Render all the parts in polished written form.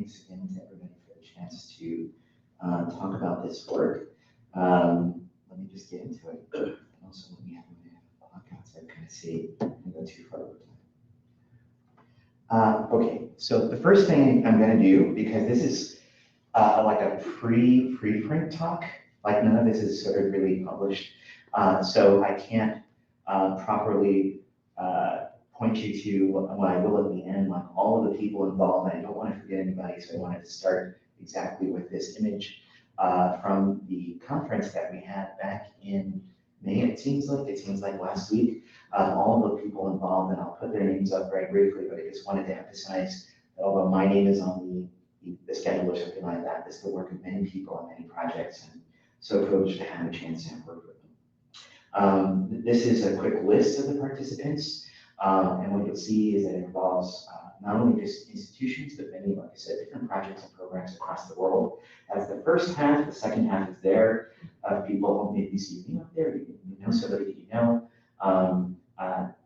thanks again to everybody for the chance to talk about this work. Let me just get into it. And also, when we have a podcast, I kind of see I don't go too far over time. Okay, so the first thing I'm going to do, because this is like a preprint talk, like none of this is sort of really published, so I can't properly point you to what I will at the end, like all of the people involved. I don't want to forget anybody, so I wanted to start exactly with this image from the conference that we had back in May. It seems like last week. All of the people involved, and I'll put their names up very briefly, but I just wanted to emphasize that although my name is on the schedule or something like that, this is the work of many people on many projects, and so privileged to have a chance to work with them. This is a quick list of the participants. And what you'll see is that it involves not only just institutions, but many, like I said, different projects and programs across the world. That's the first half. The second half is there of people, maybe you see me up there, you know somebody that you know.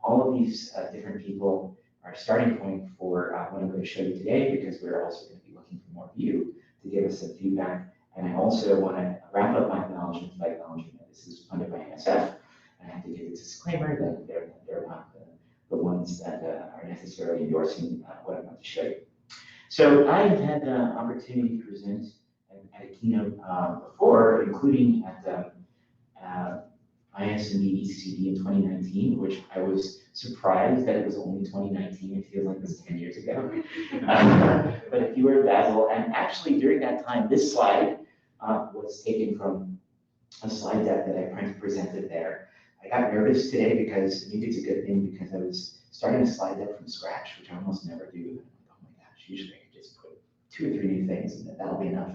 All of these different people are a starting point for what I'm going to show you today, because we're also going to be looking for more of you to give us some feedback. And I also want to wrap up my acknowledgments by acknowledging that this is funded by NSF. And I have to give a disclaimer that they're not the ones that are necessarily endorsing what I'm about to show you. So I have had the opportunity to present at a keynote before, including at ISMB ECCD in 2019, which I was surprised that it was only 2019. It feels like it was 10 years ago. But if you were at Basel, and actually during that time, this slide was taken from a slide deck that I presented there. I got nervous today because I think it's a good thing, because I was starting a slide deck from scratch, which I almost never do. And I'm like, oh my gosh, usually I could just put 2 or 3 new things and that'll be enough.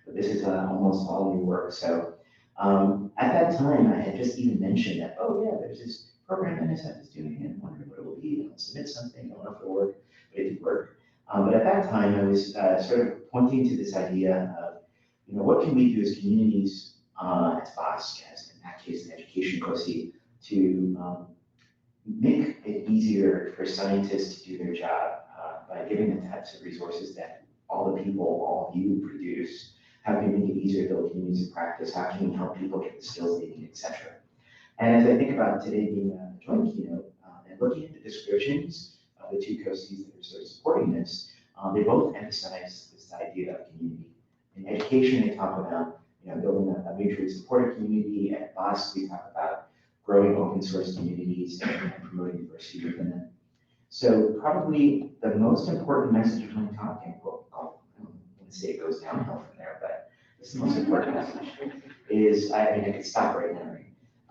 But this is almost all new work. So at that time, I had just even mentioned that, oh yeah, there's this program NSF is doing and wondering what it will be. I'll submit something, I don't know if it'll work, but it did work. But at that time, I was sort of pointing to this idea of, what can we do as communities, as BOSC, as in that case, the education COSI, to make it easier for scientists to do their job by giving the types of resources that all the people, all of you produce. How can we make it easier to build communities of practice? How can we help people get the skills they need, etc. And as I think about today being a joint keynote and looking at the descriptions of the 2 COSIs that are sort of supporting this, they both emphasize this idea of community. In education, they talk about building a mutually supportive community. At BOSC, we talk about growing open source communities and promoting diversity within them. So probably the most important message of my talk, and I don't want to say it goes downhill from there, but this is the most important message, is, I could stop right now,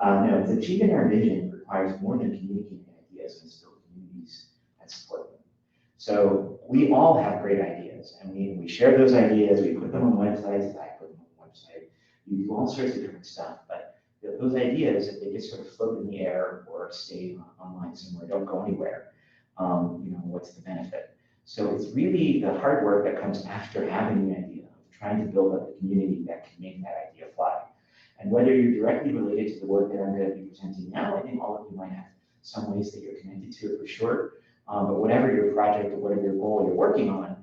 right? No, achieving our vision requires more than communicating ideas and building communities that support them. So we all have great ideas, and we share those ideas, we put them on websites, I put them on the website, you do all sorts of different stuff, but those ideas, if they just sort of float in the air or stay online somewhere, don't go anywhere, what's the benefit? So it's really the hard work that comes after having the idea, of trying to build up the community that can make that idea fly. And whether you're directly related to the work that I'm going to be presenting now, I think all of you might have some ways that you're connected to it for sure. But whatever your project or whatever your goal you're working on,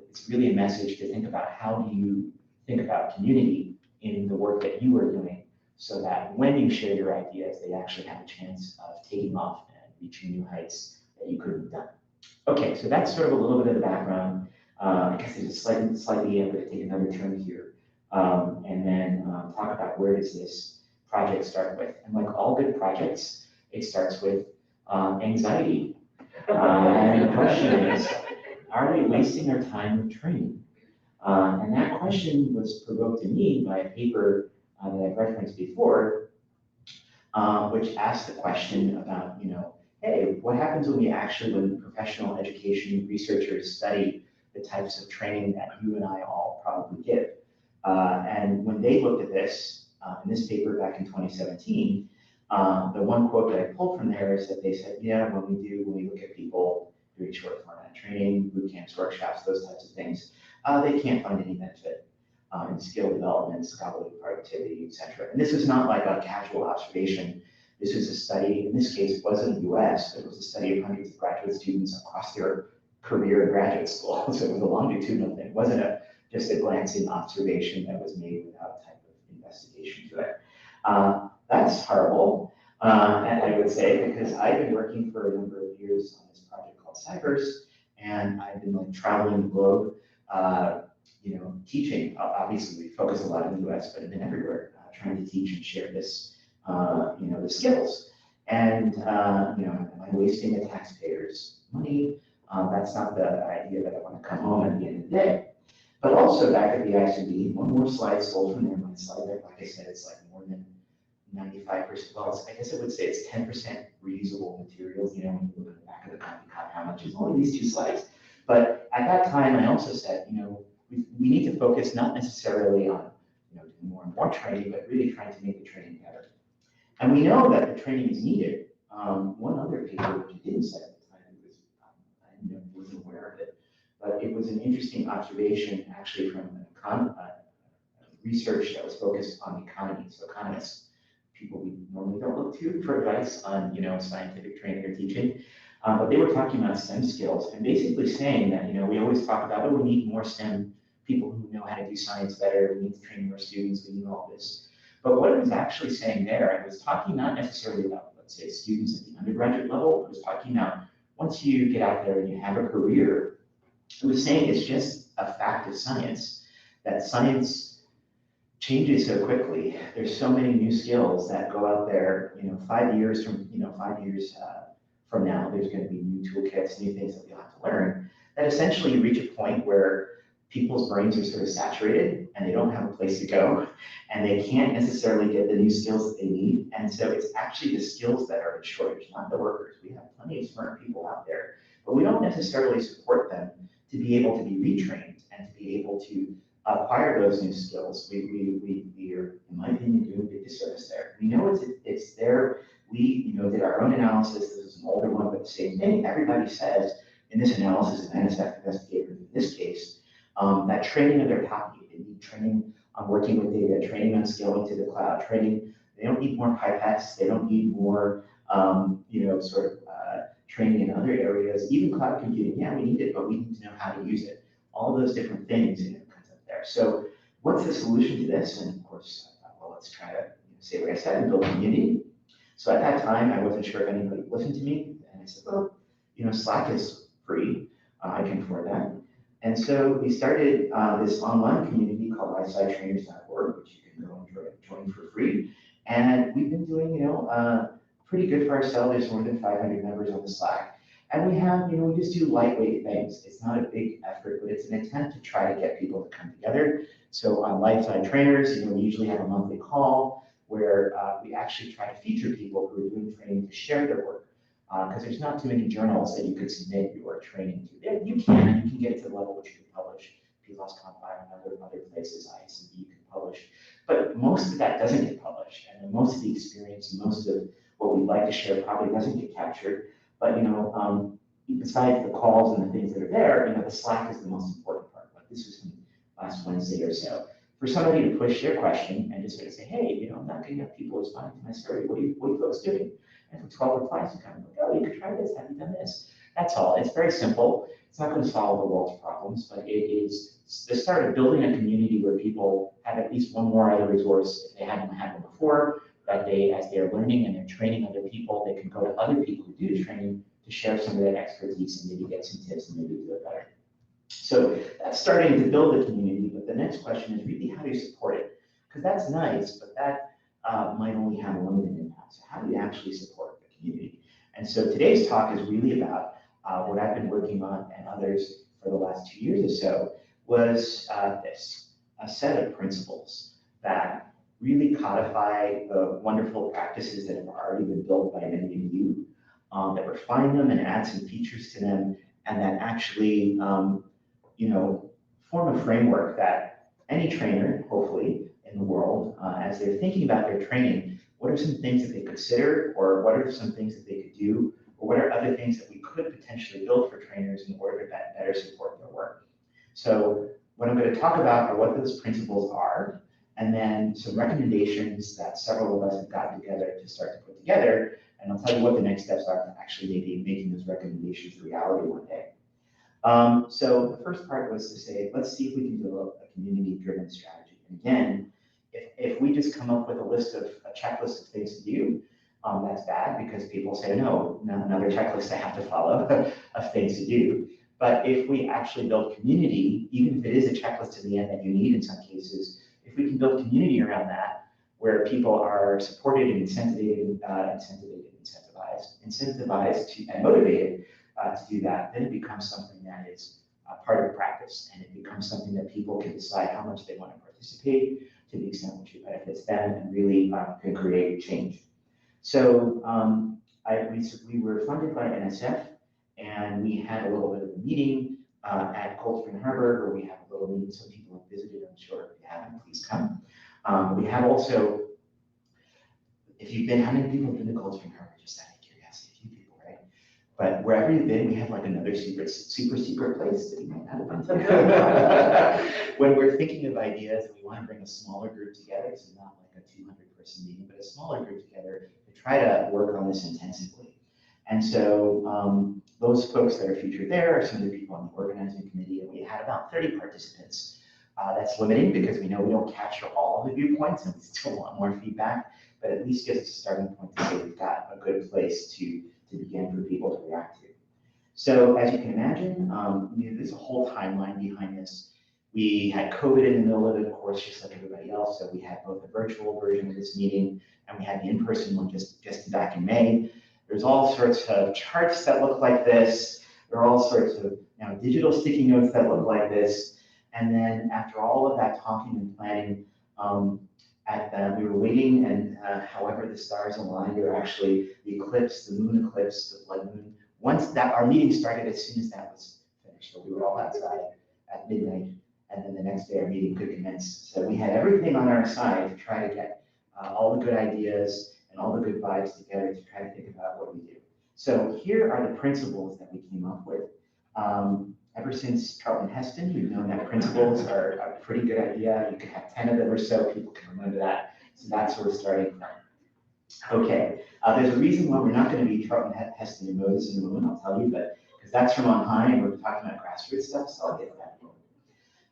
it's really a message to think about how do you think about community in the work that you are doing, so that when you share your ideas, they actually have a chance of taking off and reaching new heights that you couldn't have done. Okay, so that's sort of a little bit of the background. I guess it's slightly I'm going to take another turn here, and then talk about where does this project start with. And like all good projects, it starts with anxiety. And the question is, are we wasting our time with training? And that question was provoked in me by a paper that I've referenced before, which asked the question about, hey, what happens when professional education researchers study the types of training that you and I all probably give? And when they looked at this, in this paper back in 2017, the one quote that I pulled from there is that they said, yeah, when we look at people doing short format training, boot camps, workshops, those types of things, they can't find any benefit in skill development, scholarly productivity, etc. And this is not like a casual observation. This is a study, in this case, it wasn't the US, but it was a study of hundreds of graduate students across their career and graduate school. So it was a longitudinal thing. It wasn't just a glancing observation that was made without type of investigation to it. That's horrible, and I would say, because I've been working for a number of years on this project called Cybers, and I've been like traveling the globe, teaching. Obviously, we focus a lot in the US, but I've been everywhere trying to teach and share this, the skills. And, am I wasting the taxpayers' money? That's not the idea that I want to come home at the end of the day. But also back at the ISMB, one more slide stole from there. My slide deck, like I said, it's like more than 95%. Well, I guess I would say it's 10% reusable materials. When you look at the back of the copy, how much is only these 2 slides. But at that time, I also said, we need to focus not necessarily on, doing more and more training, but really trying to make the training better. And we know that the training is needed. One other paper, which I didn't say at the time, I wasn't aware of it, but it was an interesting observation actually from research that was focused on the economy. So economists, people we normally don't look to for advice on, scientific training or teaching. But they were talking about STEM skills and basically saying that, we always talk about, oh, we need more STEM people who know how to do science better. We need to train more students. We need all this. But what it was actually saying there, I was talking not necessarily about, let's say, students at the undergraduate level. I was talking about once you get out there and you have a career, it was saying it's just a fact of science, that science changes so quickly. There's so many new skills that go out there, 5 years from now, there's going to be new toolkits, new things that we have to learn, that essentially you reach a point where people's brains are sort of saturated and they don't have a place to go and they can't necessarily get the new skills that they need. And so it's actually the skills that are in shortage, not the workers. We have plenty of smart people out there, but we don't necessarily support them to be able to be retrained and to be able to acquire those new skills. We are, in my opinion, doing a big disservice there. We know it's there. We did our own analysis. This is an older one, but the same thing. Everybody says in this analysis, an NSF investigator in this case, that training of their copy, they need training on working with data, training on scaling to the cloud, training. They don't need more pipettes. They don't need more, training in other areas. Even cloud computing, yeah, we need it, but we need to know how to use it. All those different things comes up there. So what's the solution to this? And of course, I thought, well, let's try to say what I said and build a community. So at that time, I wasn't sure if anybody listened to me. And I said, well, Slack is free. I can afford that. And so we started this online community called lifesidetrainers.org, which you can go and join for free. And we've been doing, pretty good for ourselves. There's more than 500 members on the Slack. And we have, we just do lightweight things. It's not a big effort, but it's an attempt to try to get people to come together. So on Lifeside Trainers, we usually have a monthly call where we actually try to feature people who are doing training to share their work. Because there's not too many journals that you could submit your training to. You can get it to the level which you can publish. BOSC2022 and other places, ISMB, you can publish. But most of that doesn't get published. And most of the experience, most of what we'd like to share probably doesn't get captured. But besides the calls and the things that are there, the Slack is the most important part. Like this was from last Wednesday or so. For somebody to push their question and just sort of say, hey, I'm not getting enough people responding to my story. What are you folks doing? And for 12 replies, you kind of like, oh, you could try this. Have you done this? That's all. It's very simple. It's not going to solve the world's problems, but it is the start of building a community where people have at least one more other resource if they hadn't had one before, that they, as they're learning and they're training other people, they can go to other people who do training to share some of that expertise and maybe get some tips and maybe do it better. So that's starting to build a community, but the next question is really how do you support it? Because that's nice, but that might only have a limited impact. So how do you actually support the community? And so today's talk is really about what I've been working on and others for the last 2 years or so was a set of principles that really codify the wonderful practices that have already been built by many of you, that refine them and add some features to them, and that actually form a framework that any trainer, hopefully, in the world, as they're thinking about their training, what are some things that they consider, or what are some things that they could do, or what are other things that we could potentially build for trainers in order to better support their work. So what I'm going to talk about are what those principles are, and then some recommendations that several of us have gotten together to start to put together, and I'll tell you what the next steps are to actually maybe making those recommendations a reality one day. So the first part was to say, let's see if we can develop a community-driven strategy. And again, if we just come up with a checklist of things to do, that's bad because people say, no, another checklist I have to follow of things to do. But if we actually build community, even if it is a checklist in the end that you need in some cases, if we can build community around that, where people are supported and incentivized and motivated to do that, then it becomes something that is part of practice, and it becomes something that people can decide how much they want to participate to the extent which it benefits them and really can create change. So we were funded by NSF, and we had a little bit of a meeting at Cold Spring Harbor, where we have a little meeting. Some people have visited, I'm sure. If you haven't, please come. We have also, if you've been, how many people have been to Cold Spring Harbor? Just out of curiosity, a few people, right? But wherever you've been, we have like another super secret place that you might not have been to. When we're thinking of ideas and we want to bring a smaller group together, so not like a 200-person meeting, but a smaller group together to try to work on this intensively. And so those folks that are featured there are some of the people on the organizing committee, and we had about 30 participants. That's limiting because we know we don't capture all of the viewpoints and we still want more feedback, but at least gives us a starting point to say we've got a good place to begin for people to react to. So as you can imagine, there's a whole timeline behind this. We had COVID in the middle of it, of course, just like everybody else. So we had both a virtual version of this meeting and we had the in-person one just back in May. There's all sorts of charts that look like this. There are all sorts of digital sticky notes that look like this. And then after all of that talking and planning, we were waiting, and however the stars aligned, or actually the eclipse, the moon eclipse, the blood moon. Once that, our meeting started as soon as that was finished. So we were all outside at midnight, and then the next day our meeting could commence. So we had everything on our side to try to get all the good ideas and all the good vibes together to try to think about what we do. So here are the principles that we came up with. Ever since Charlton Heston, we've known that principles are a pretty good idea. You could have 10 of them or so, people can remember that. So that's where we're starting from. Okay, there's a reason why we're not going to be Charlton Heston and Moses in the moon, I'll tell you, but because that's from on high and we're talking about grassroots stuff, so I'll get to that.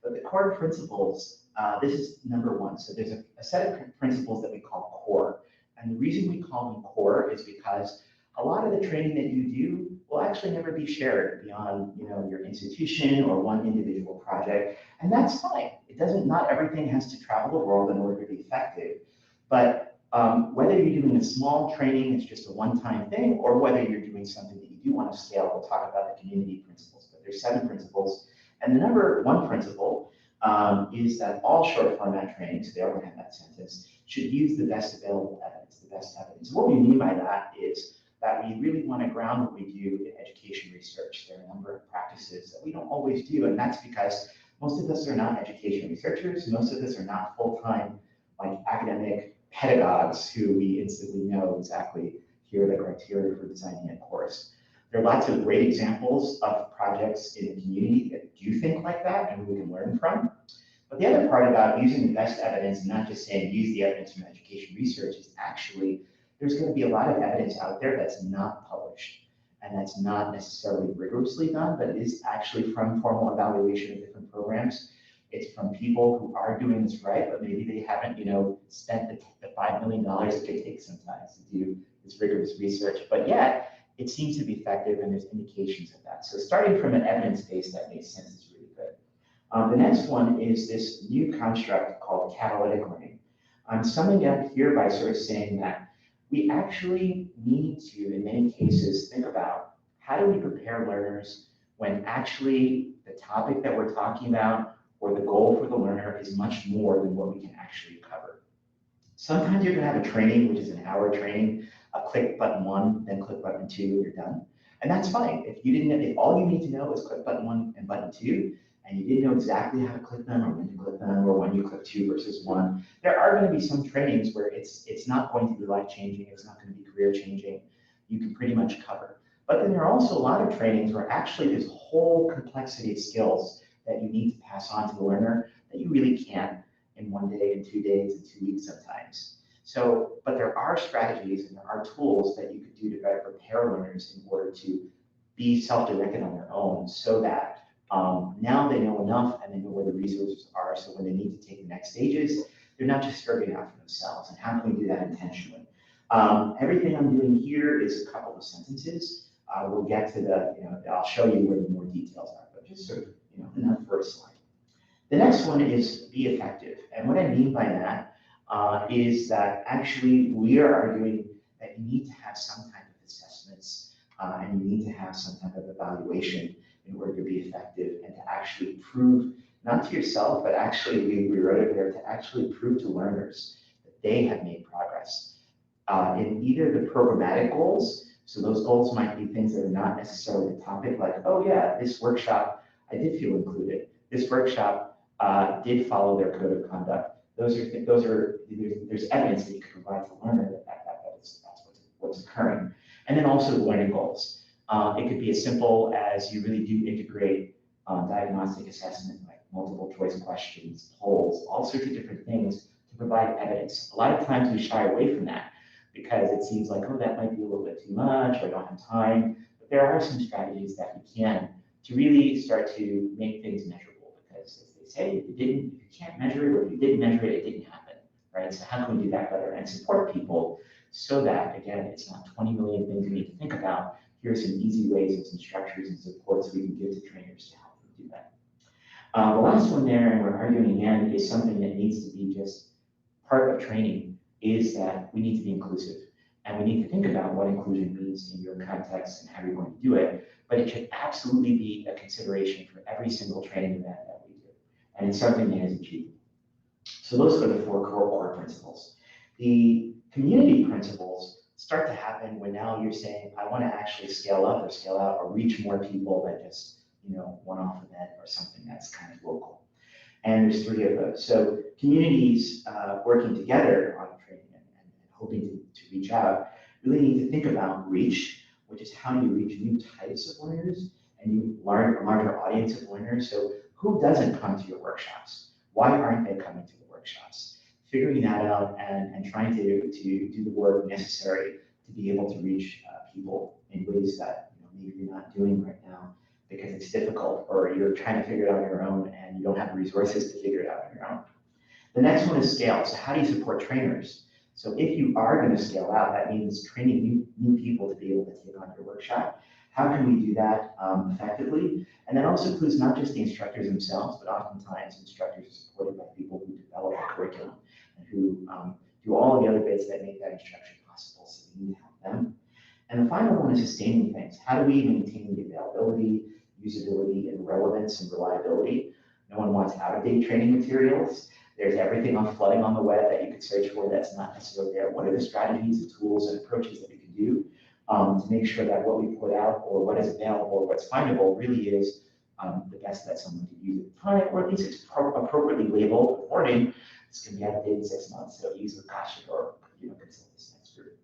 But the core principles, this is number one. So there's a set of principles that we call core. And the reason we call them core is because a lot of the training that you do will actually never be shared beyond your institution or one individual project. And that's fine. It doesn't, not everything has to travel the world in order to be effective. But whether you're doing a small training, it's just a one-time thing, or whether you're doing something that you do want to scale, we'll talk about the community principles. But there's 7 principles. And the number 1 principle is that all short format trainings, they already have that sentence, should use the best available evidence, the best evidence. What we mean by that is that we really want to ground what we do in education research. There are a number of practices that we don't always do, and that's because most of us are not education researchers. Most of us are not full-time academic pedagogues who we instantly know exactly here are the criteria for designing a course. There are lots of great examples of projects in the community that do think like that and we can learn from. But the other part about using the best evidence and not just saying use the evidence from education research is actually there's going to be a lot of evidence out there that's not published and that's not necessarily rigorously done, but it is actually from formal evaluation of different programs. It's from people who are doing this right, but maybe they haven't, spent the $5 million that they take sometimes to do this rigorous research. But yet, it seems to be effective, and there's indications of that. So starting from an evidence base that makes sense is really good. The next one is this new construct called catalytic learning. I'm summing up here by sort of saying that we actually need to, in many cases, think about how do we prepare learners when actually the topic that we're talking about or the goal for the learner is much more than what we can actually cover. Sometimes you're going to have a training, which is an hour training, click button 1, then click button 2, you're done. And that's fine. If all you need to know is click button 1 and button 2, and you didn't know exactly how to click them or when to click them or when you click 2 versus 1, there are going to be some trainings where it's not going to be life-changing, it's not going to be career-changing. You can pretty much cover. But then there are also a lot of trainings where actually there's a whole complexity of skills that you need to pass on to the learner that you really can't in 1 day, in 2 days, in 2 weeks sometimes. So, but there are strategies and there are tools that you could do to better prepare learners in order to be self-directed on their own so that Now they know enough and they know where the resources are, so when they need to take the next stages, they're not just figuring out for themselves. And how can we do that intentionally? Everything I'm doing here is a couple of sentences. We'll get to the, I'll show you where the more details are, but just sort of, in that first slide. The next one is be effective. And what I mean by that is that actually we are arguing that you need to have some type of assessments and you need to have some type of evaluation in order to be effective and to actually prove, not to yourself, but actually, we wrote it there, to actually prove to learners that they have made progress in either the programmatic goals. So those goals might be things that are not necessarily the topic, like, oh yeah, this workshop, I did feel included. This workshop did follow their code of conduct. There's evidence that you can provide to the learner that that's what's occurring. And then also learning goals. It could be as simple as you really do integrate diagnostic assessment, like multiple choice questions, polls, all sorts of different things to provide evidence. A lot of times we shy away from that because it seems like, oh, that might be a little bit too much, or I don't have time. But there are some strategies that we can to really start to make things measurable, because as they say, if you can't measure it, or if you didn't measure it, it didn't happen, right? So how can we do that better and support people so that, again, it's not 20 million things we need to think about. Here are some easy ways and some structures and supports we can give to trainers to help them do that. The last one there, and we're arguing again, is something that needs to be just part of training, is that we need to be inclusive. And we need to think about what inclusion means in your context and how you're going to do it. But it should absolutely be a consideration for every single training event that we do. And it's something that is achievable. So those are the four core principles. The community principles start to happen when now you're saying, I want to actually scale up or scale out or reach more people than just, one-off event or something that's kind of local. And there's three of those. So communities working together on training and hoping to reach out really need to think about reach, which is how do you reach new types of learners and you learn a larger audience of learners. So who doesn't come to your workshops? Why aren't they coming to the workshops? Figuring that out and trying to do the work necessary to be able to reach people in ways that maybe you're not doing right now because it's difficult, or you're trying to figure it out on your own and you don't have the resources to figure it out on your own. The next one is scale. So how do you support trainers? So if you are going to scale out, that means training new people to be able to take on your workshop. How can we do that effectively? And that also includes not just the instructors themselves, but oftentimes instructors are supported by people who develop the curriculum and who do all of the other bits that make that instruction possible, so we need to help them. And the final one is sustaining things. How do we maintain the availability, usability, and relevance and reliability? No one wants out-of-date training materials. There's everything on flooding on the web that you could search for that's not necessarily there. What are the strategies, the tools, and approaches that we can do to make sure that what we put out or what is available or what's findable really is the best that someone could use at the time, or at least it's appropriately labeled warning. It's going to be outdated in 6 months, so use with caution or consult this next group.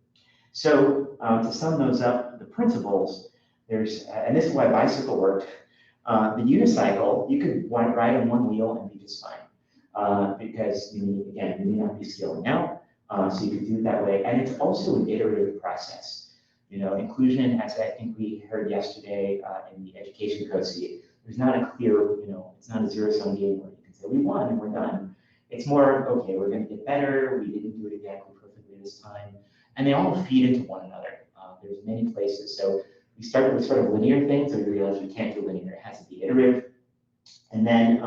So to sum those up, the principles, there's, and this is why bicycle worked. The unicycle, you could ride on one wheel and be just fine because again, you may not be scaling out, so you could do it that way. And it's also an iterative process. Inclusion, as I think we heard yesterday in the education code C, there's not a clear, it's not a zero-sum game where you can say we won and we're done. It's more, okay, we're going to get better. We didn't do it exactly perfectly this time. And they all feed into one another. There's many places. So we started with sort of linear things, and we realized we can't do linear. It has to be iterative. And then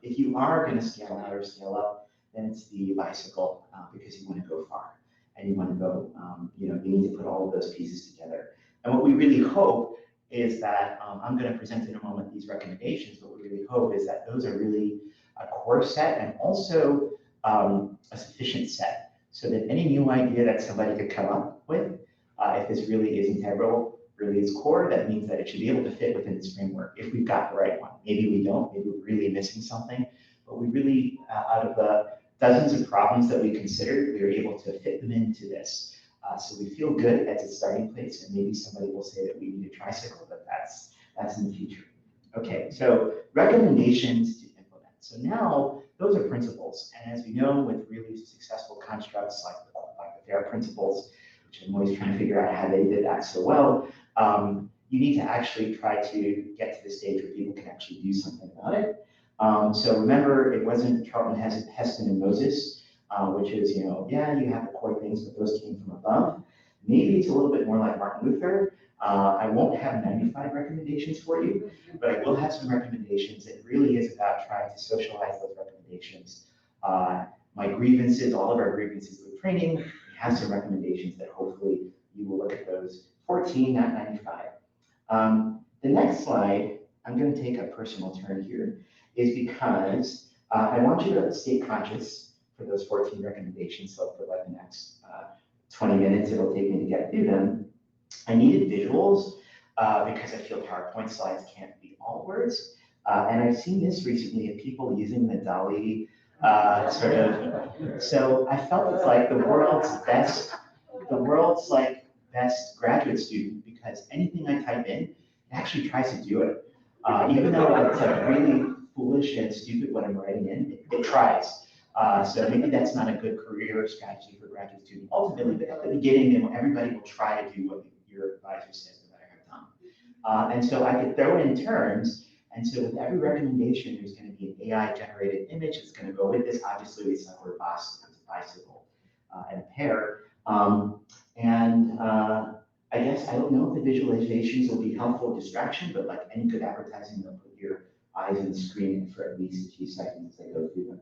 if you are going to scale out or scale up, then it's the bicycle because you want to go far. And you want to go, you need to put all of those pieces together. And what we really hope is that, I'm going to present in a moment these recommendations, but what we really hope is that those are really a core set and also a sufficient set, so that any new idea that somebody could come up with, if this really is integral, really is core, that means that it should be able to fit within this framework if we've got the right one. Maybe we don't, maybe we're really missing something, but we really, out of the dozens of problems that we considered, we were able to fit them into this. So we feel good as a starting place, and maybe somebody will say that we need a tricycle, but that's in the future. Okay, so recommendations to implement. So now those are principles, and as we know, with really successful constructs like the FAIR principles, which I'm always trying to figure out how they did that so well, you need to actually try to get to the stage where people can actually do something about it. So remember, it wasn't Charlton Heston and Moses, which is, yeah, you have the core things, but those came from above. Maybe it's a little bit more like Martin Luther. I won't have 95 recommendations for you, but I will have some recommendations. It really is about trying to socialize those recommendations. My grievances, all of our grievances with training, we have some recommendations that hopefully you will look at those. 14, not 95. The next slide, I'm going to take a personal turn here, is because I want you to stay conscious for those 14 recommendations. So for like the next 20 minutes it'll take me to get through them. I needed visuals because I feel PowerPoint slides can't be all words. And I've seen this recently of people using the DALL-E sort of. So I felt it's like the world's like best graduate student, because anything I type in, it actually tries to do it. Even though it's like really foolish and stupid what I'm writing in, it tries. So maybe that's not a good career strategy for graduate students ultimately, but at the beginning, everybody will try to do what your advisor says no matter how dumb. And so I could throw in terms, and so with every recommendation, there's going to be an AI-generated image that's going to go with this. Obviously, it's not where BOSC is a bicycle and a pair. I guess I don't know if the visualizations will be helpful distraction, but like any good advertising, they'll put your eyes on the screen for at least a few seconds as they go through them.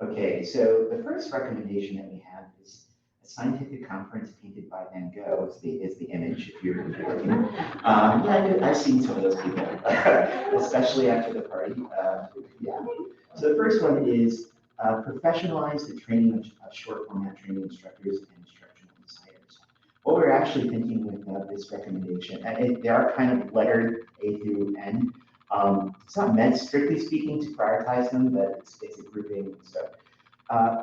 Okay, so the first recommendation that we have is a scientific conference painted by Van Gogh is the image, if you're looking. Yeah, I've seen some of those people, especially after the party. Yeah. So the first one is professionalize the training of short format training instructors and instructional designers. What we're actually thinking with this recommendation, and they are kind of lettered A through N. It's not meant, strictly speaking, to prioritize them, but it's a grouping. So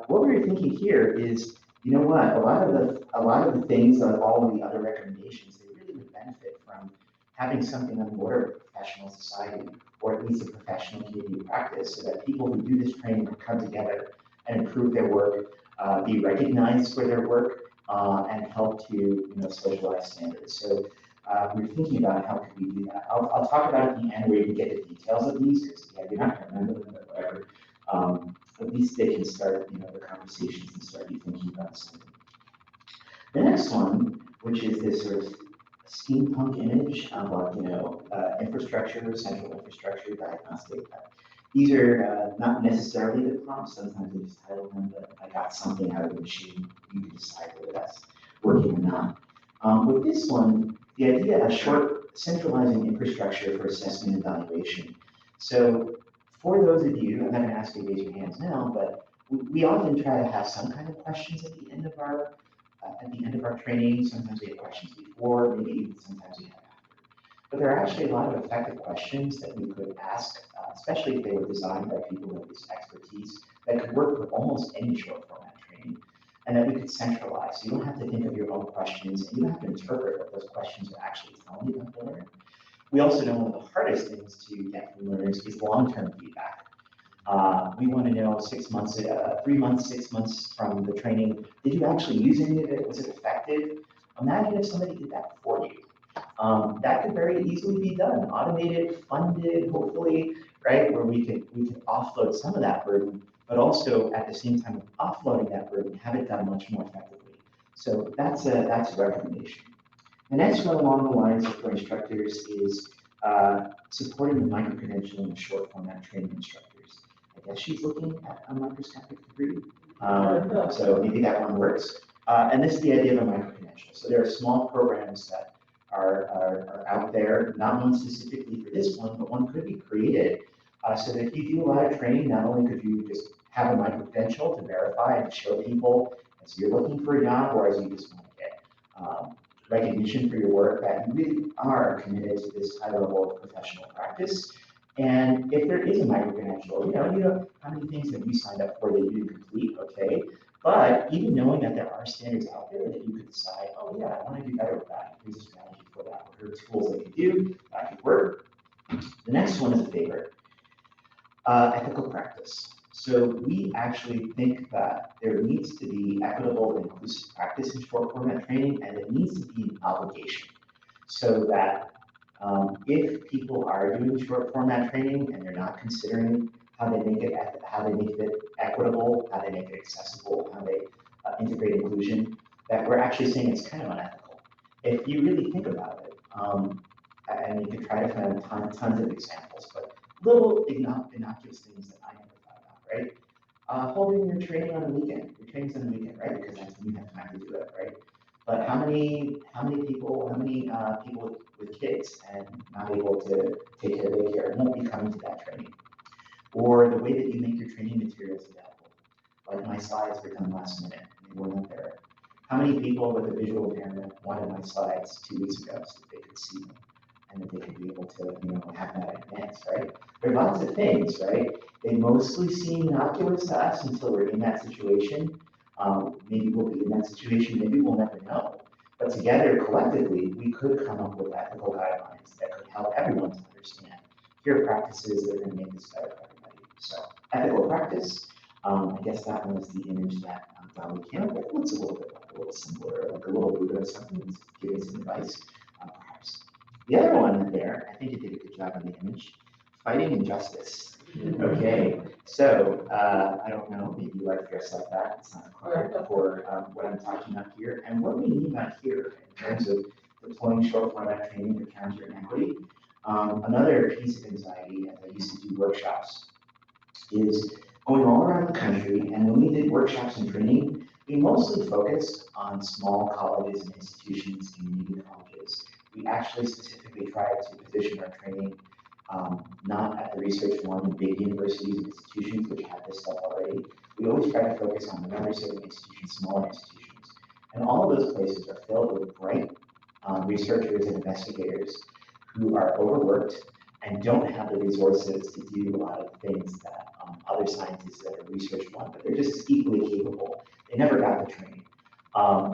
what we were thinking here is, you know what, a lot of the things on all of the other recommendations, they really would benefit from having something on the order of professional society, or at least a professional community practice, so that people who do this training can come together and improve their work, be recognized for their work, and help to socialize standards. So we're thinking about how could we do that. I'll talk about it at the end where you can get the details of these, because yeah, you're not going to remember them, but whatever. At least they can start the conversations and start you thinking about something. The next one, which is this sort of steampunk image of infrastructure, central infrastructure, diagnostic. These are not necessarily the prompts. Sometimes they just title them, but I got something out of the machine. You can decide whether that's working or not. With this one, the idea of centralizing infrastructure for assessment and evaluation. So for those of you, I'm not going to ask you to raise your hands now, but we often try to have some kind of questions at the end of our training. Sometimes we have questions before, maybe even sometimes we have after. But there are actually a lot of effective questions that we could ask, especially if they were designed by people with this expertise, that could work with almost any short format training, and that we could centralize. So you don't have to think of your own questions, and you don't have to interpret what those questions are actually telling you about the learner. We also know one of the hardest things to get from learners is long-term feedback. We want to know 6 months, 3 months, 6 months from the training, did you actually use any of it? Was it effective? Imagine if somebody did that for you. That could very easily be done, automated, funded, hopefully, right? Where we could offload some of that burden, but also at the same time of offloading that burden, have it done much more effectively. So that's a recommendation. The next one along the lines for instructors is supporting the micro-credentialing of short format training instructors. I guess she's looking at a microscopic degree. So maybe that one works. And this is the idea of a micro-credential. So there are small programs that are out there, not one specifically for this one, but one could be created so that if you do a lot of training, not only could you just have a micro-credential to verify and show people as you're looking for a job, or as you just want to get recognition for your work, that you really are committed to this high level of professional practice. And if there is a micro-credential, you know how many things have you signed up for that you didn't complete, okay? But even knowing that there are standards out there that you could decide, oh yeah, I want to do better with that. Here's a strategy for that. What are tools that you do that could work? The next one is a favorite, ethical practice. So we actually think that there needs to be equitable and inclusive practice in short format training, and it needs to be an obligation so that If people are doing short format training and they're not considering how they make it equitable, how they make it accessible, how they integrate inclusion, that we're actually saying it's kind of unethical. If you really think about it, and you can try to find tons of examples, but little innocuous things that I never thought about, right? Holding your training on the weekend, your training's on the weekend, right? Because that's when you have time to do it, right? But how many people with kids and not able to take care of daycare won't be coming to that training? Or the way that you make your training materials available. Like my slides were done last minute, and they weren't there. How many people with a visual impairment wanted my slides 2 weeks ago so that they could see them and that they could be able to, have that in advance, right? There are lots of things, right? They mostly seem innocuous to us until we're in that situation. Maybe we'll be in that situation, maybe we'll never know. But together, collectively, we could come up with ethical guidelines that could help everyone to understand. Here are practices that are going to make this better for everybody. So, ethical practice. I guess that one is the image that Dolly came up with. It looks a little simpler, like a little Buddha or something, that's giving some advice, perhaps. The other one there, I think you did a good job on the image. Fighting injustice. Okay, so I don't know, maybe you like to dress like that. It's not required for what I'm talking about here. And what we mean by here in terms of deploying short format training to counter inequity. Another piece of anxiety, as I used to do workshops, is going all around the country. And when we did workshops and training, we mostly focused on small colleges and institutions, community colleges. We actually specifically tried to position our training not at the research one in big universities and institutions which have this stuff already. We always try to focus on the non-research institutions, smaller institutions. And all of those places are filled with bright researchers and investigators who are overworked and don't have the resources to do a lot of things that other scientists that are research want, but they're just equally capable. They never got the training.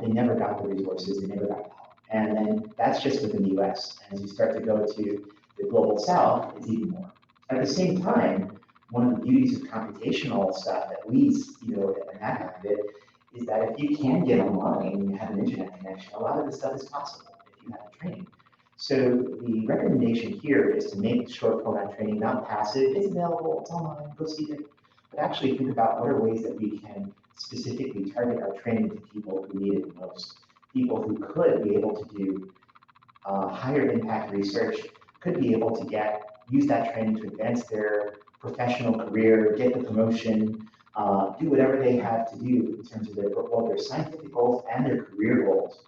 They never got the resources. They never got the help. And then that's just within the US. And as you start to go to the global south, it's even more. At the same time, one of the beauties of computational stuff, at least, in that kind of it, is that if you can get online and you have an internet connection, a lot of this stuff is possible if you have the training. So the recommendation here is to make short format training not passive. It's available, it's online, go see it. But actually think about what are ways that we can specifically target our training to people who need it the most. People who could be able to do higher impact research, could be able to use that training to advance their professional career, get the promotion, do whatever they have to do in terms of both their scientific goals and their career goals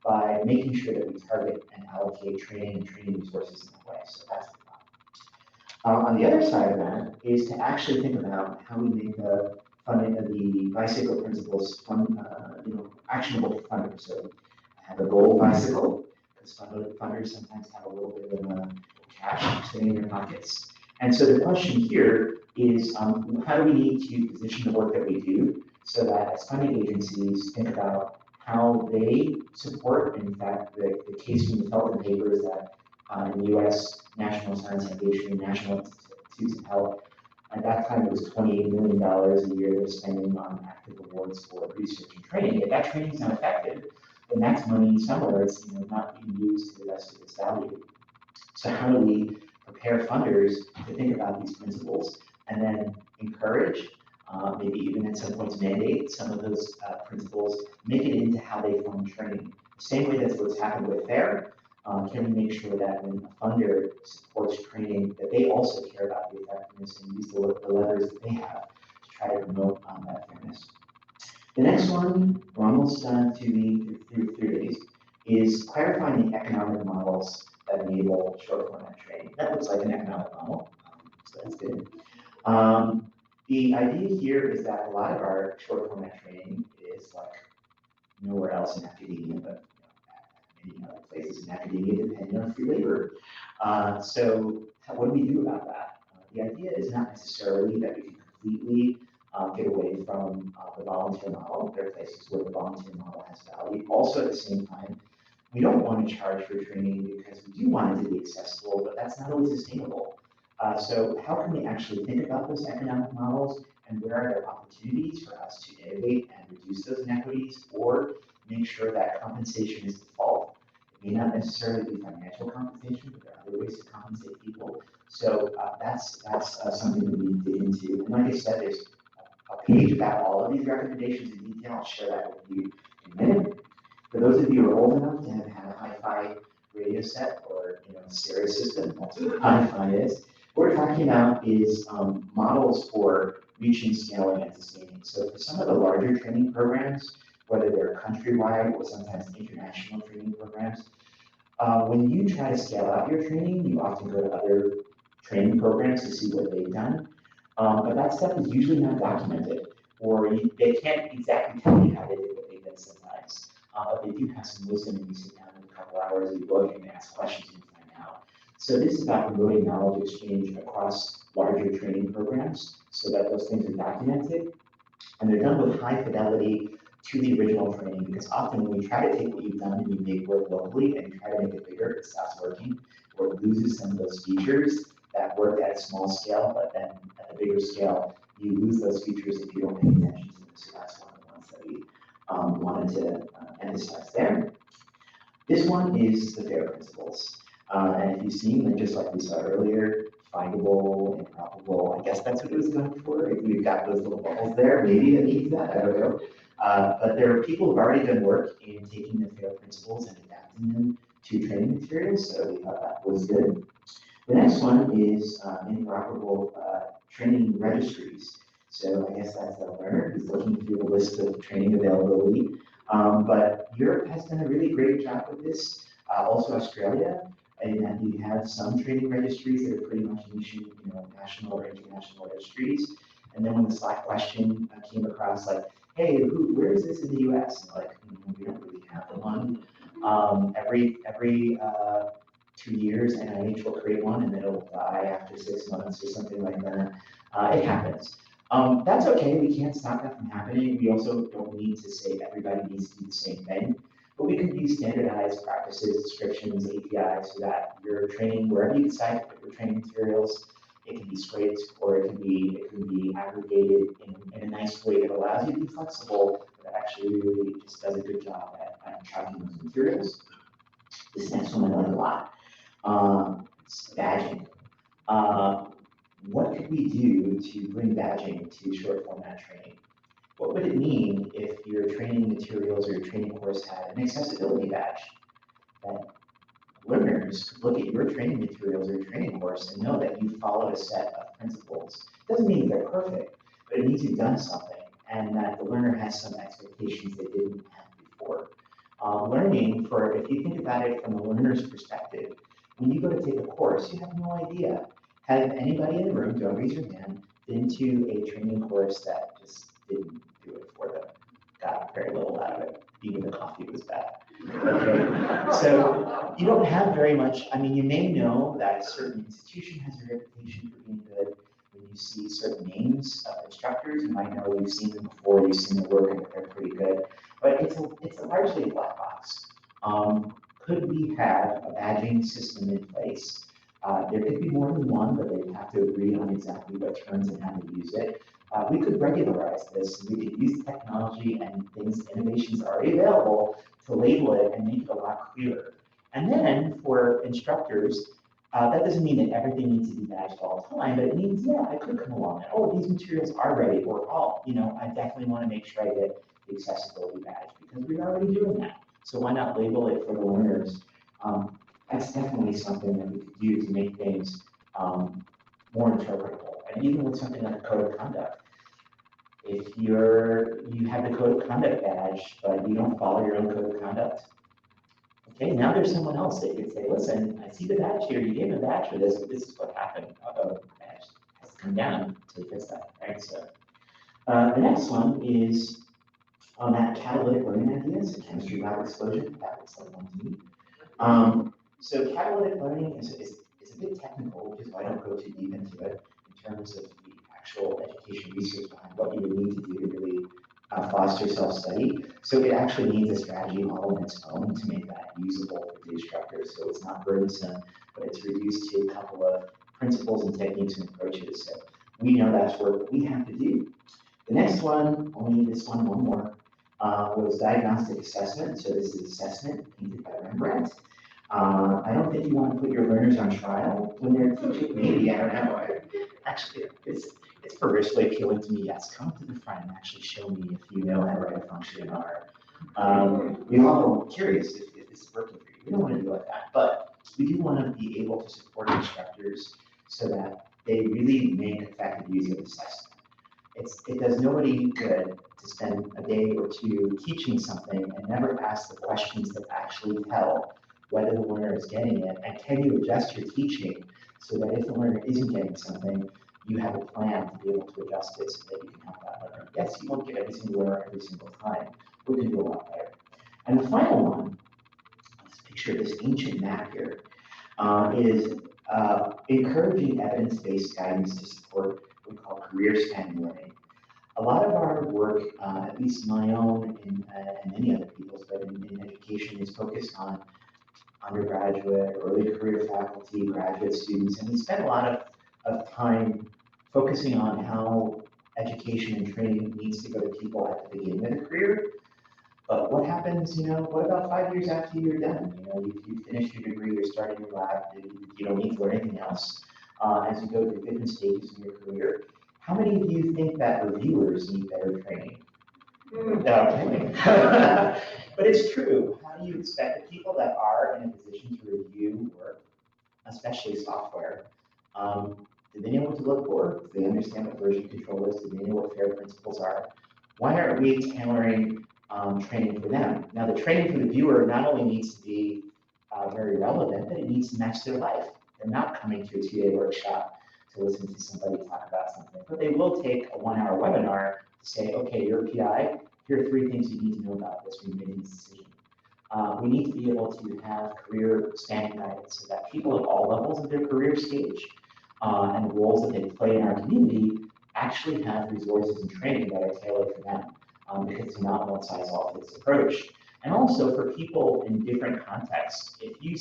by making sure that we target and allocate training and training resources in that way. So that's the problem. On the other side of that is to actually think about how we make the funding of the bicycle principles actionable for funders. So have a goal bicycle, because funders sometimes have a little bit of cash sitting in their pockets. And so the question here is, how do we need to position the work that we do so that as funding agencies think about how they support, in fact, the case from the Felton papers that in the US National Science Foundation, National Institutes of Health, at that time it was $28 million a year they're spending on active awards for research and training. If that training is not effective, then that's money somewhere it's not being used to the best of its value. So how do we prepare funders to think about these principles and then encourage, maybe even at some points mandate some of those principles, make it into how they fund training. The same way that's what's happened with FAIR, can we make sure that when a funder supports training, that they also care about the effectiveness and use the levers that they have to try to promote that fairness. The next one, we're almost done to the through days, is clarifying the economic models that enable short format training. That looks like an economic model, so that's good. The idea here is that a lot of our short format training is like nowhere else in academia, but many other places in academia depending on free labor. So what do we do about that? The idea is not necessarily that we can completely get away from the volunteer model. There are places where the volunteer model has value. Also, at the same time, we don't want to charge for training because we do want it to be accessible, but that's not always sustainable. So how can we actually think about those economic models, and where are there opportunities for us to innovate and reduce those inequities, or make sure that compensation is default? It may not necessarily be financial compensation, but there are other ways to compensate people. So that's something that we dig into. And like I said, there's a page about all of these recommendations in detail. I'll share that with you in a minute. For those of you who are old enough to have had a hi-fi radio set or stereo system, that's what hi-fi is. What we're talking about is models for reaching, scaling, and sustaining. So for some of the larger training programs, whether they're countrywide or sometimes international training programs, when you try to scale out your training, you often go to other training programs to see what they've done. But that stuff is usually not documented, or they can't exactly tell you how they did what they did sometimes. But they do have some wisdom, and you sit down in a couple hours, you look and ask questions and find out. So this is about promoting knowledge exchange across larger training programs so that those things are documented. And they're done with high fidelity to the original training, because often when you try to take what you've done and you make work locally and you try to make it bigger, it stops working, or it loses some of those features that work at a small scale, but then at the bigger scale, you lose those features if you don't pay attention to them. So that's one of the ones that we wanted to emphasize there. This one is the FAIR principles. And if you've seen them, just like we saw earlier, findable, interoperable, I guess that's what it was going for. If we've got those little bubbles there, maybe it needs that, I don't know. But there are people who've already done work in taking the FAIR principles and adapting them to training materials, so we thought that was good. The next one is interoperable training registries. So I guess that's the learner who's looking through the list of training availability. But Europe has done a really great job with this. Also Australia, and that you have some training registries that are pretty much niche, national or international registries. And then when the Slack question came across, like, hey, where is this in the US? And like, we don't really have one. Every 2 years, NIH will create one, and then it'll die after 6 months or something like that. It happens. That's okay. We can't stop that from happening. We also don't need to say everybody needs to do the same thing. But we can use standardized practices, descriptions, APIs, so that your training, wherever you decide to put your training materials, it can be scraped or it can be aggregated in a nice way that allows you to be flexible, but actually really just does a good job at tracking those materials. This next one I like a lot. It's badging. What could we do to bring badging to short format training? What would it mean if your training materials or your training course had an accessibility badge? That learners could look at your training materials or your training course and know that you followed a set of principles. It doesn't mean they're perfect, but it means you've done something and that the learner has some expectations they didn't have before. Learning, if you think about it from the learner's perspective, when you go to take a course, you have no idea. Have anybody in the room, don't raise your hand, been to a training course that just didn't do it for them? Got very little out of it. Even the coffee was bad. Okay, so you don't have very much. I mean, you may know that a certain institution has a reputation for being good. When you see certain names of instructors, you might know you've seen them before, you've seen their work, and they're pretty good. But it's largely a black box. Could we have a badging system in place? There could be more than one, but they'd have to agree on exactly what terms and how to use it. We could regularize this. We could use technology and innovations already available to label it and make it a lot clearer. And then for instructors, that doesn't mean that everything needs to be badged all the time, but it means, yeah, I could come along and, oh, these materials are ready, or, oh, I definitely want to make sure I get the accessibility badge because we're already doing that. So why not label it for the learners? That's definitely something that we could do to make things more interpretable. And even with something like a code of conduct, if you have the code of conduct badge, but you don't follow your own code of conduct, okay, now there's someone else that could say, listen, I see the badge here, you gave me a badge for this, but this is what happened. Uh-oh, the badge has to come down to fix that, right? So the next one is on that catalytic learning idea, so chemistry lab explosion, that looks like one to me. So catalytic learning is a bit technical, which is why I don't go too deep into it in terms of the actual education research behind what you would need to do to really foster self-study. So it actually needs a strategy all on its own to make that usable for the instructors. So it's not burdensome, but it's reduced to a couple of principles and techniques and approaches. So we know that's work we have to do. The next one, only this one more, was diagnostic assessment. So this is assessment painted by Rembrandt. I don't think you want to put your learners on trial when they're teaching. Maybe, I don't know. Actually, it's perversely appealing to me. Yes, come to the front and actually show me if you know how to write a function in R. We all are curious if this is working for you. We don't want to do like that, but we do want to be able to support instructors so that they really make effective use of assessment. It does nobody good to spend a day or two teaching something and never ask the questions that actually tell whether the learner is getting it, and can you adjust your teaching so that if the learner isn't getting something, you have a plan to be able to adjust it so that you can help that learner. Yes, you won't get every single learner every single time. We can do a lot better. And the final one, let's picture this ancient map here, is encouraging evidence-based guidance to support what we call career spanning learning. A lot of our work, at least my own and many other people's, but in education, is focused on undergraduate, early career faculty, graduate students, and we spend a lot of time focusing on how education and training needs to go to people at the beginning of the career. But what happens, what about 5 years after you're done? You finished your degree, you're starting your lab, you don't need to learn anything else. As you go through different stages in your career, how many of you think that reviewers need better training? No, but it's true. How do you expect the people that are in a position to review work, especially software, do they know what to look for? Do they understand what version control is? Do they know what FAIR principles are? Why aren't we tailoring training for them? Now, the training for the viewer not only needs to be very relevant, but it needs to match their life. They're not coming to a 2-day workshop to listen to somebody talk about something, but they will take a 1-hour webinar to say, okay, you're a PI, here are 3 things you need to know about this when you're making this decision. We need to be able to have career spanning guidance so that people at all levels of their career stage and the roles that they play in our community actually have resources and training that are tailored for them, because it's not a one-size-all-fits approach. And also for people in different contexts, if you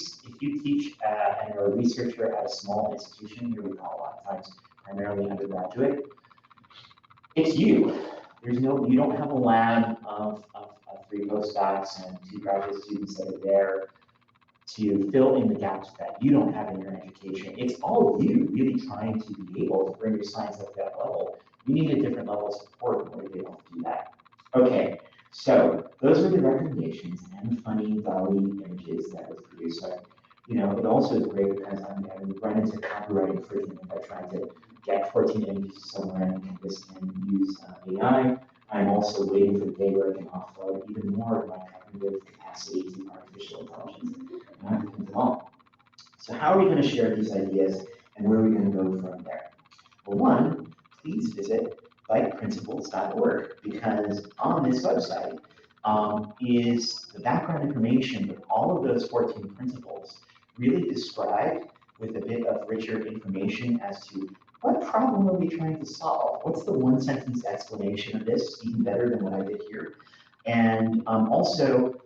teach and are a researcher at a small institution, here we call a lot of times primarily undergraduate, it's you. You don't have a lab of 3 postdocs and 2 graduate students that are there to fill in the gaps that you don't have in your education. It's all you really trying to be able to bring your science up to that level. You need a different level of support in order to be able to do that. Okay, so those are the recommendations and funny dolly images that was produced. So, it also is great because I'm run into copyright infringement by trying to get 14 images somewhere and this and use AI. I'm also waiting for the day where I can offload even more of my cognitive capacity to artificial intelligence. And I have to think them all. So how are we going to share these ideas and where are we going to go from there? Well, one, please visit bikeprinciples.org, because on this website is the background information with all of those 14 principles really described with a bit of richer information as to what problem are we trying to solve? What's the 1-sentence explanation of this, even better than what I did here? And also,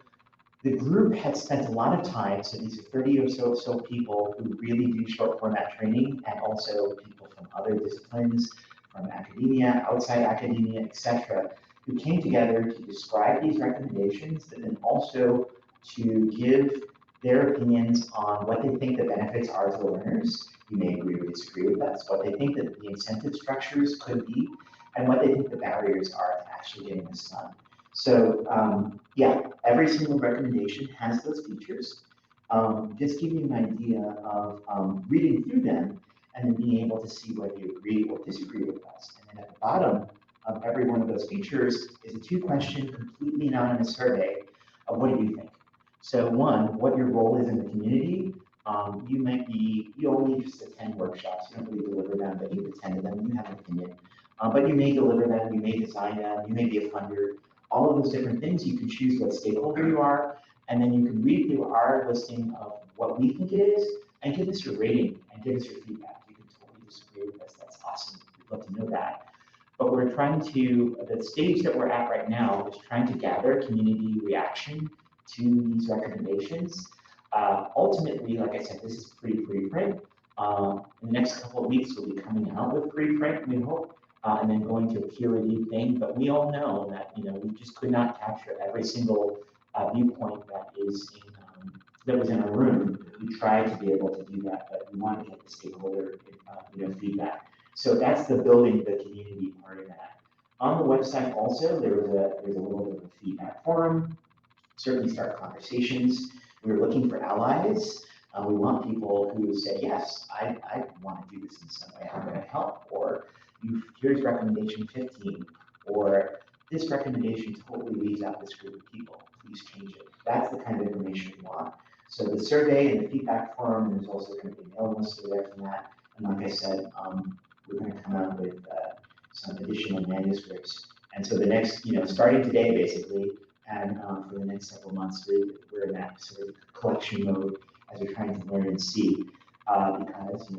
the group had spent a lot of time, so these are 30 or so people who really do short format training, and also people from other disciplines, from academia, outside academia, etc., who came together to describe these recommendations, but then also to give their opinions on what they think the benefits are to the learners. You may agree or disagree with us, what they think that the incentive structures could be, and what they think the barriers are to actually getting this done. So yeah, every single recommendation has those features. Just give you an idea of reading through them and then being able to see whether you agree or disagree with us. And then at the bottom of every one of those features is a 2-question, completely anonymous survey of what do you think. So 1, what your role is in the community. You only just attend workshops, you don't really deliver them, but you've attended them, you have an opinion. But you may deliver them, you may design them, you may be a funder, all of those different things. You can choose what stakeholder you are, and then you can read through our listing of what we think it is, and give us your rating, and give us your feedback. You can totally disagree with us, that's awesome, we'd love to know that. But we're trying to, the stage that we're at right now is trying to gather community reaction to these recommendations. Ultimately, like I said, this is preprint. In the next couple of weeks, we'll be coming out with preprint, we hope, and then going to a peer-reviewed thing. But we all know that we just could not capture every single viewpoint that is that was in a room, we tried to be able to do that, but we want to get the stakeholder feedback. So that's the building the community part of that. On the website also, there's a little bit of a feedback forum, certainly start conversations. We're looking for allies. We want people who say, yes, I want to do this in some way, how can I help? Or here's recommendation 15, or this recommendation totally leaves out this group of people, please change it. That's the kind of information we want. So the survey and the feedback forum, and there's also going to be a mail list there from that. And like I said, we're going to come out with some additional manuscripts. And so the next, starting today basically, and for the next several months, we're in that sort of collection mode as we're trying to learn and see, because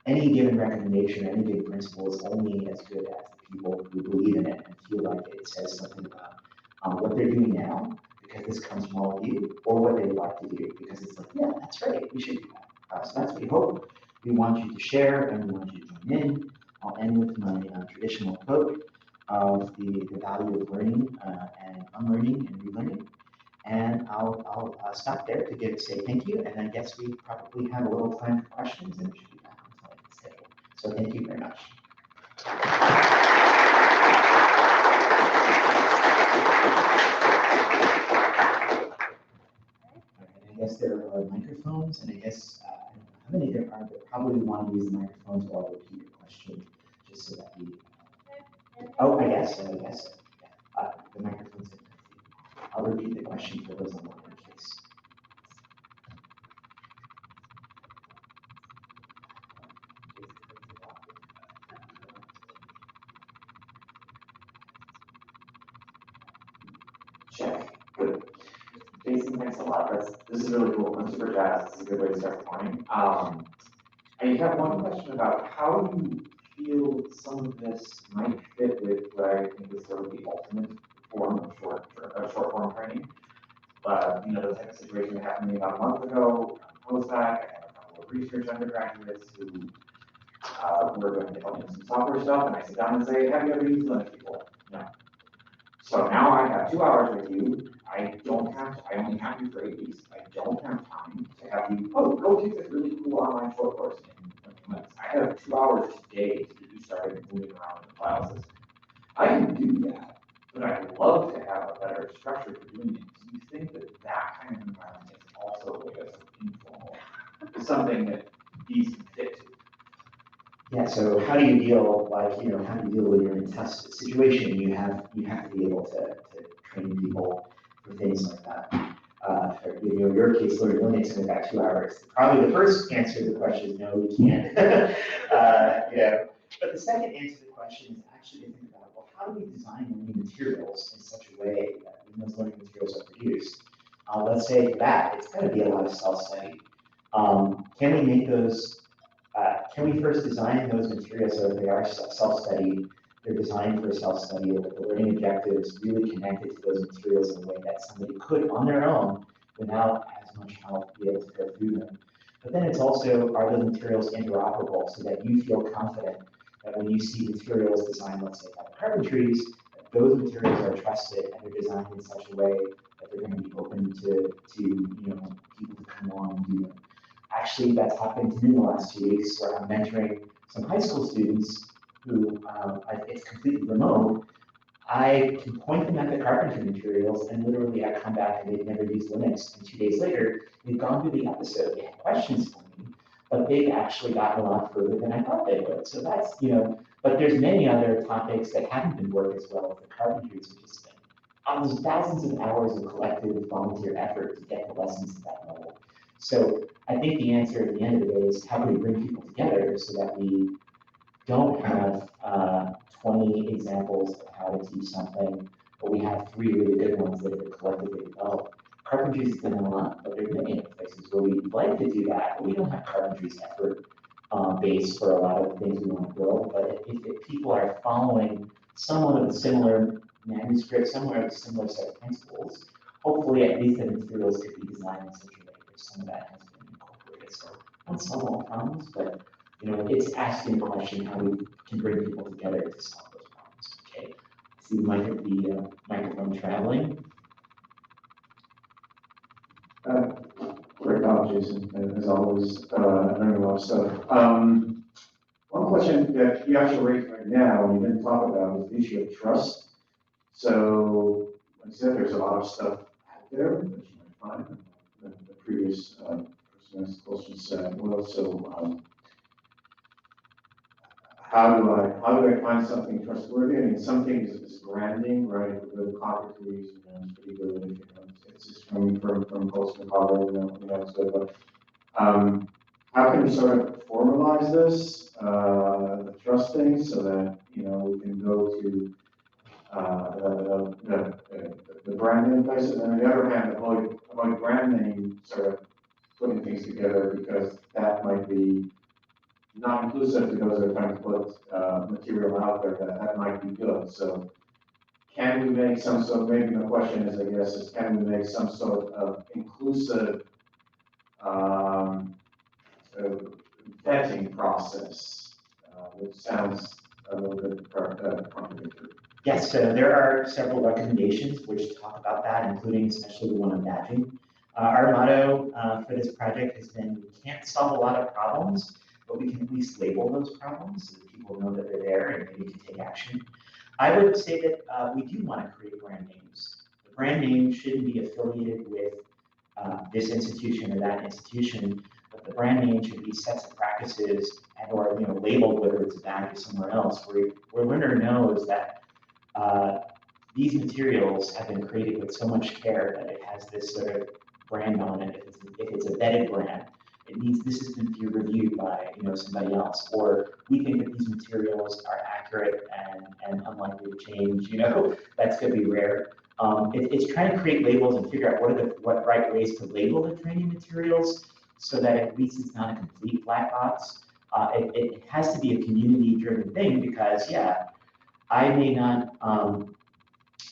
any given recommendation, any given principle is only as good as the people who believe in it and feel like it says something about what they're doing now, because this comes from all of you, or what they would like to do, because it's like, yeah, that's right, we should do that. So that's what we hope. We want you to share, and we want you to join in. I'll end with my traditional quote of the value of learning and unlearning and relearning. And I'll stop there to say thank you, and I guess we probably have a little time for questions, and we should be back on time schedule. So thank you very much. I guess there are microphones, and I guess I don't know how many there are, but probably want to use the microphones, or I'll repeat your question just so that we. Oh, I guess. The microphones. I'll repeat the question for those online in case. Check. Good. Jason, thanks a lot. This is really cool. I'm super jazzed. This is a good way to start the morning. I have one question about how you feel some of this might fit with what I think is sort of the ultimate form of short form training. The type of situation that happened to me about a month ago, postdoc, I had a couple of research undergraduates who were going to help me with some software stuff, and I sit down and say, have you ever used Linux before? No. So now I have 2 hours with you. I only have you for 8 weeks. I don't have time to have you, go take this really cool online short course in 20 minutes. I have 2 hours today to get you started moving around in the file system. I can do that, but I'd love to have a better structure for doing it. Do you think that kind of environment is also a way that's informal, something that these can fit to? Yeah, so how do you deal, how do you deal when you're in a test situation? You have to be able to train people for things like that. For your case, learning Linux in about 2 hours. Probably the first answer to the question is no, we can't. But the second answer to the question is actually to think about, well, how do we design learning materials in such a way that when those learning materials are produced, let's say for that, it's going to be a lot of self-study. Can we make those? Can we first design those materials so that they are self-study? They're designed for self-study, with the learning objectives really connected to those materials in a way that somebody could, on their own, without as much help, be able to go through them. But then it's also, are those materials interoperable so that you feel confident that when you see materials designed, let's say, by the carpentries, that those materials are trusted and they're designed in such a way that they're going to be open to people to come on and do them. Actually, that's happened to me in the last 2 weeks, where I'm mentoring some high school students who, it's completely remote. I can point them at the carpentry materials, and literally I come back and they've never used Linux. And 2 days later, they've gone through the episode, they had questions for me, but they've actually gotten a lot further than I thought they would. So that's, but there's many other topics that haven't been worked as well as the carpentries, which has been there's thousands of hours of collective volunteer effort to get the lessons at that level. So I think the answer at the end of the day is how do we bring people together so that we don't have 20 examples of how to teach something, but we have 3 really good ones that are collectively developed. Carpentry's done a lot, but there are many other places where we'd like to do that, but we don't have carpentry's effort base for a lot of things we want to build. But if people are following somewhat of a similar manuscript, somewhat of a similar set of principles, hopefully at least the materials could be designed in such a way that some of that has been incorporated. So unsolve all problems, but it's asking the question how we can bring people together to solve those problems. Okay, I see we might have the microphone traveling. Great job, Jason, as always, learning a lot of stuff. One question that you actually raised right now, and you didn't talk about, is the issue of trust. So, like I said, there's a lot of stuff out there that you might find. The previous person asked the question said, well, so how do I find something trustworthy? I mean, something is branding, right? The Socrates, it's pretty good. It's just coming from folks in Colorado, it's good. But how can we sort of formalize this, the trust thing, so that we can go to the brand name places, and on the other hand, avoid brand name sort of putting things together, because that might be not inclusive to those that are trying to put material out there that might be good. So can we make some sort of, maybe the question is, I guess, is can we make some sort of inclusive vetting process, which sounds a little bit contradictory. Yes, so there are several recommendations which talk about that, including especially the one on badging. Our motto for this project has been, we can't solve a lot of problems, but we can at least label those problems so that people know that they're there and maybe can take action. I would say that we do want to create brand names. The brand name shouldn't be affiliated with this institution or that institution, but the brand name should be sets of practices and or labeled, whether it's a badge or somewhere else, where learner knows that these materials have been created with so much care that it has this sort of brand on it. If it's a vetted brand, it means this has been peer reviewed by somebody else, or we think that these materials are accurate and unlikely to change. That's going to be rare. It's trying to create labels and figure out what right ways to label the training materials, so that at least it's not a complete black box. It has to be a community-driven thing, because I may not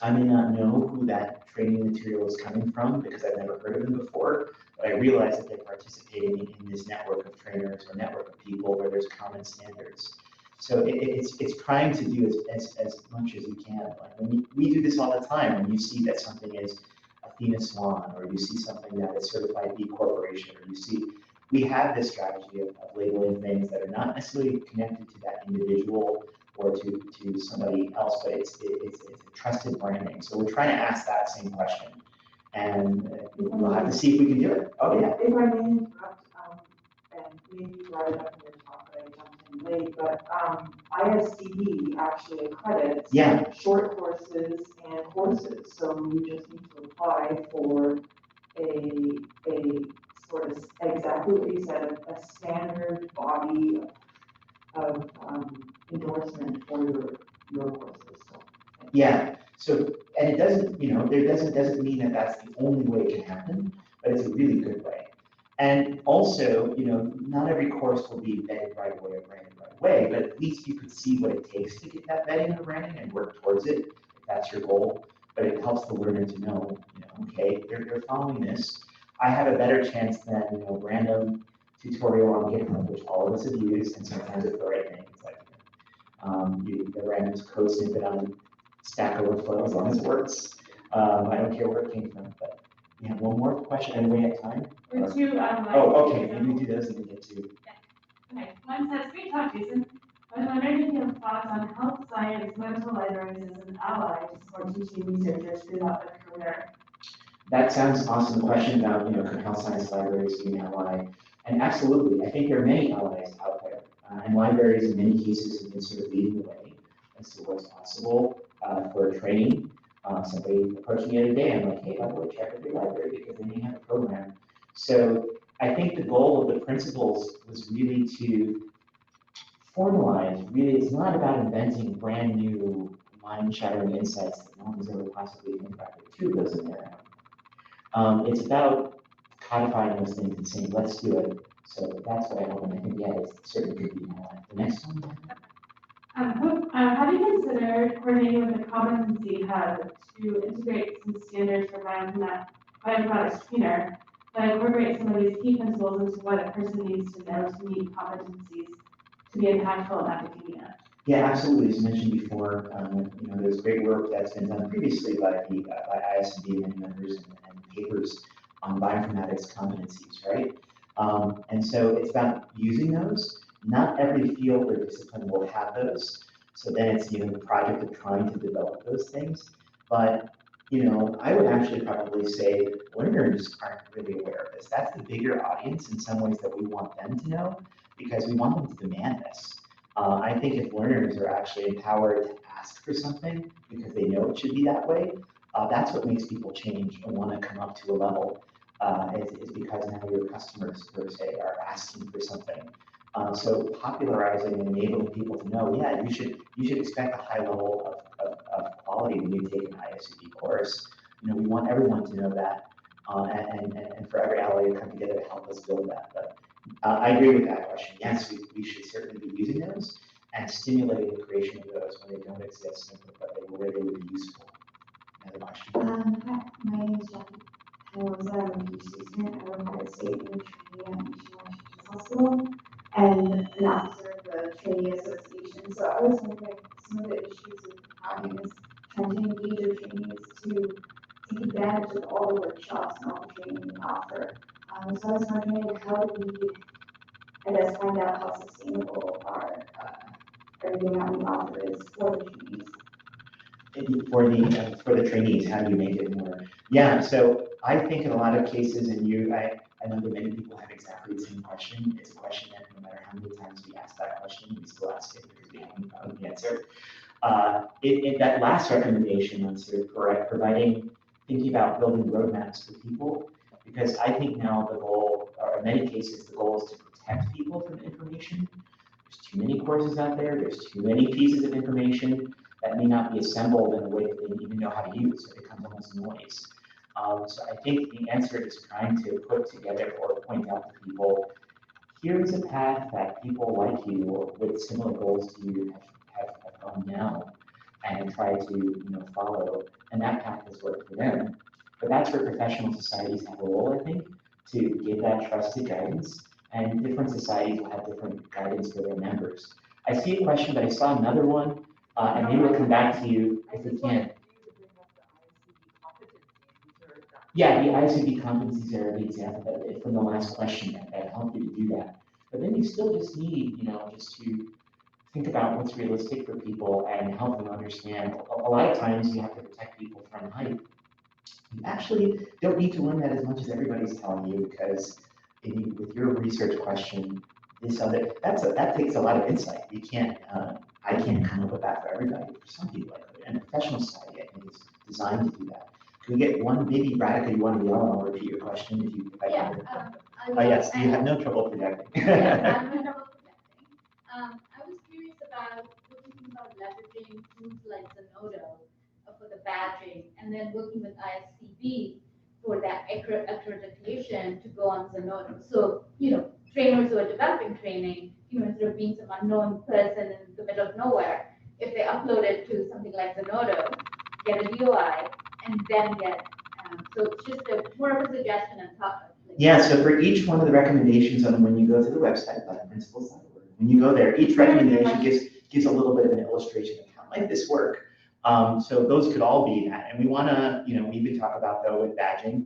know who that training material is coming from because I've never heard of them before, but I realize that they're participating in this network of trainers or network of people where there's common standards. So it's trying to do as much as you can. Like when we do this all the time, when you see that something is Athena Swan, or you see something that is certified B Corporation, or you see, we have this strategy of labeling things that are not necessarily connected to that individual or to somebody else, but it's a trusted branding. So we're trying to ask that same question, and we'll have to see if we can do it. Oh yeah. If I may interrupt, and maybe you brought it up in your talk, but I jumped in late, but ISMB actually accredits short courses and courses, so you just need to apply for a sort of exactly what you said, a standard body of endorsement for your courses. So and it doesn't, doesn't mean that that's the only way it can happen, but it's a really good way. And also, not every course will be vetted right away or branded right away, but at least you could see what it takes to get that vetting or branding and work towards it if that's your goal. But it helps the learner to know, okay, they're following this. I have a better chance than random tutorial on GitHub, which all of us have used, and sometimes it's the right thing. It's like the random code snippet on Stack Overflow, as long as it works. I don't care where it came from. But we have one more question, and we have time. We're two okay. Maybe we do those and we get to. Okay. One says, great talk, Jason. I was wondering if you have thoughts on health science mental libraries as an ally to support teaching researchers throughout their career. That sounds awesome. The question about, could health science libraries be an ally? And absolutely, I think there are many allies out there. And libraries, in many cases, have been sort of leading the way as to what's possible for training. Somebody approached me the other day, I'm like, hey, by the way, check with your library because they may have a program. So I think the goal of the principles was really to formalize, it's not about inventing brand new mind-shattering insights that no one's ever possibly think about. There are two of those in there. It's about codifying those things and saying, let's do it. So that's what I hope, and I think, it certainly could be the next one. How do you consider coordinating with the competency hub to integrate some standards for bioinformatics trainer that incorporate some of these key principles into what a person needs to know to meet competencies to be impactful in academia? Yeah, absolutely. As mentioned before, there's great work that's been done previously by ISMB and many members and papers on bioinformatics competencies, right? And so it's about using those. Not every field or discipline will have those. So then it's, the project of trying to develop those things. But, I would actually probably say learners aren't really aware of this. That's the bigger audience in some ways that we want them to know, because we want them to demand this. I think if learners are actually empowered to ask for something because they know it should be that way, that's what makes people change and want to come up to a level, is because now your customers, per se, are asking for something. So popularizing and enabling people to know, yeah, you should expect a high level of quality when you take an ISMB course. We want everyone to know that, and for every ally to come together to help us build that. But I agree with that question. Yes, we should certainly be using those and stimulating the creation of those when they don't exist, but where they would be useful. Another question. Hi, my name is Jackie. I was a PhD student. I work at state in the trainee at Nationwide Children's Hospital and an officer of the trainee association. So I was wondering, some of the issues with having is trying to engage your trainees to take advantage of all the workshops and all the training we offer. So I was wondering, how do we, I guess, find out how sustainable our everything that we offer is for the trainees? For the trainees, how do you make it more? Yeah, so I think in a lot of cases, and I know that many people have exactly the same question. It's a question that no matter how many times we ask that question, we still ask it because we haven't found the answer. That last recommendation on sort of thinking about building roadmaps for people, because I think now the goal, or in many cases, the goal is to protect people from information. There's too many courses out there. There's too many pieces of information that may not be assembled in a way that they even know how to use. So it becomes almost noise. So I think the answer is trying to put together or point out to people, here is a path that people like you or with similar goals to you have gone down and try to follow, and that path has worked for them. But that's where professional societies have a role, I think, to give that trusted guidance, and different societies will have different guidance for their members. I see a question, but I saw another one, and maybe we'll come back to you if we can. Yeah, the ISMB competencies are the example from the last question that helped you to do that. But then you still just need, just to think about what's realistic for people and help them understand. A lot of times you have to protect people from hype. You actually don't need to learn that as much as everybody's telling you, because with your research question, that takes a lot of insight. You can't, I can't come up with that for everybody. For some people, I could. And professional society, I think, is designed to do that. Can we get one, maybe Radhika, you want to yell, and I'll repeat your question if I can. Oh, yes, you have no trouble projecting. Yeah, I have no trouble projecting. I was curious about what you think about leveraging tools like Zenodo for the badging, and then working with ISCB for that accreditation to go on Zenodo. So, trainers who are developing training, instead of being some unknown person in the middle of nowhere, if they upload it to something like Zenodo, get a DOI, and then get, so it's just more of a suggestion on top of. Yeah, so for each one of the recommendations on when you go to the website, principles.org, when you go there, each recommendation gives a little bit of an illustration of how might this work. So those could all be that. And we want to, we even talk about, though, with badging,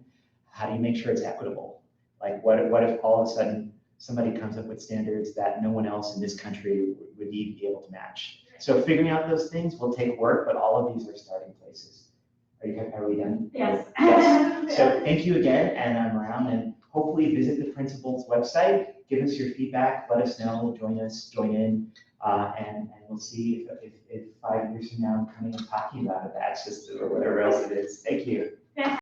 how do you make sure it's equitable? Like what if all of a sudden somebody comes up with standards that no one else in this country would even be able to match? So figuring out those things will take work, but all of these are starting places. Are we done? Yes. Yes. So thank you again, and I'm around, and hopefully visit the Principles website, give us your feedback, let us know, join in, and we'll see if 5 years from now I'm coming and talking about a badge system or whatever else it is. Thank you.